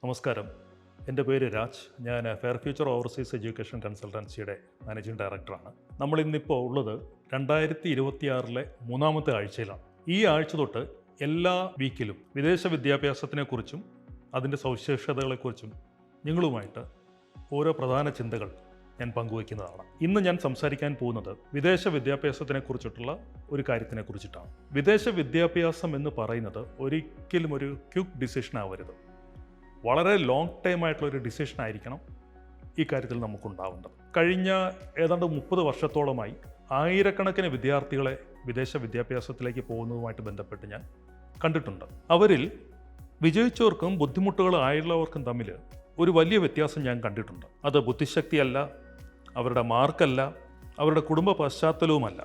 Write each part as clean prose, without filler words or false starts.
നമസ്കാരം. എൻ്റെ പേര് രാജ്. ഞാൻ ഫെയർ ഫ്യൂച്ചർ ഓവർസീസ് എഡ്യൂക്കേഷൻ കൺസൾട്ടൻസിയുടെ മാനേജിംഗ് ഡയറക്ടറാണ്. നമ്മളിന്നിപ്പോൾ ഉള്ളത് 2026 മൂന്നാമത്തെ ആഴ്ചയിലാണ്. ഈ ആഴ്ച തൊട്ട് എല്ലാ വീക്കിലും വിദേശ വിദ്യാഭ്യാസത്തിനെക്കുറിച്ചും അതിൻ്റെ സവിശേഷതകളെക്കുറിച്ചും നിങ്ങളുമായിട്ട് ഓരോ പ്രധാന ചിന്തകൾ ഞാൻ പങ്കുവയ്ക്കുന്നതാണ്. ഇന്ന് ഞാൻ സംസാരിക്കാൻ പോകുന്നത് വിദേശ വിദ്യാഭ്യാസത്തിനെക്കുറിച്ചിട്ടുള്ള ഒരു കാര്യത്തിനെക്കുറിച്ചിട്ടാണ്. വിദേശ വിദ്യാഭ്യാസം എന്ന് പറയുന്നത് ഒരിക്കലും ഒരു ക്വിക്ക് ഡിസിഷൻ ആവരുത്. വളരെ ലോങ് ടൈം ആയിട്ടുള്ളൊരു ഡിസിഷൻ ആയിരിക്കണം ഈ കാര്യത്തിൽ നമുക്കുണ്ടാവേണ്ടത്. കഴിഞ്ഞ ഏതാണ്ട് 30 വർഷത്തോളമായി ആയിരക്കണക്കിന് വിദ്യാർത്ഥികളെ വിദേശ വിദ്യാഭ്യാസത്തിലേക്ക് പോകുന്നതുമായിട്ട് ബന്ധപ്പെട്ട് ഞാൻ കണ്ടിട്ടുണ്ട്. അവരിൽ വിജയിച്ചവർക്കും ബുദ്ധിമുട്ടുകളായുള്ളവർക്കും തമ്മിൽ ഒരു വലിയ വ്യത്യാസം ഞാൻ കണ്ടിട്ടുണ്ട്. അത് ബുദ്ധിശക്തിയല്ല, അവരുടെ മാർക്കല്ല, അവരുടെ കുടുംബ പശ്ചാത്തലവുമല്ല,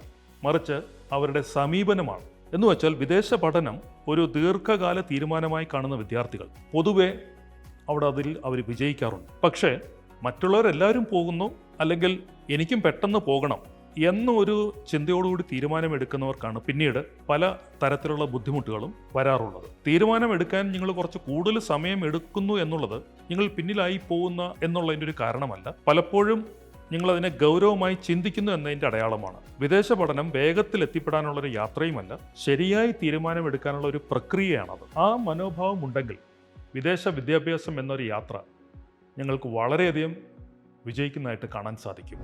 മറിച്ച് അവരുടെ സമീപനമാണ്. എന്ന് വെച്ചാൽ വിദേശ പഠനം ഒരു ദീർഘകാല തീരുമാനമായി കാണുന്ന വിദ്യാർത്ഥികൾ പൊതുവെ അതിൽ അവർ വിജയിക്കാറുണ്ട്. പക്ഷേ മറ്റുള്ളവരെല്ലാവരും പോകുന്നു, അല്ലെങ്കിൽ എനിക്കും പെട്ടെന്ന് പോകണം എന്നൊരു ചിന്തയോടുകൂടി തീരുമാനമെടുക്കുന്നവർക്കാണ് പിന്നീട് പല തരത്തിലുള്ള ബുദ്ധിമുട്ടുകളും വരാറുള്ളത്. തീരുമാനമെടുക്കാൻ നിങ്ങൾ കുറച്ച് കൂടുതൽ സമയം എടുക്കുന്നു എന്നുള്ളത് നിങ്ങൾ പിന്നിലായി പോകുന്ന എന്നുള്ളതിൻ്റെ ഒരു കാരണമല്ല, പലപ്പോഴും നിങ്ങളതിനെ ഗൗരവമായി ചിന്തിക്കുന്നു എന്നതിൻ്റെ അടയാളമാണ്. വിദേശ പഠനം വേഗത്തിൽ എത്തിപ്പെടാനുള്ളൊരു യാത്രയുമല്ല, ശരിയായി തീരുമാനമെടുക്കാനുള്ള ഒരു പ്രക്രിയയാണത്. ആ മനോഭാവം ഉണ്ടെങ്കിൽ വിദേശ വിദ്യാഭ്യാസം എന്നൊരു യാത്ര ഞങ്ങൾക്ക് വളരെയധികം വിജയിക്കുന്നതായിട്ട് കാണാൻ സാധിക്കും.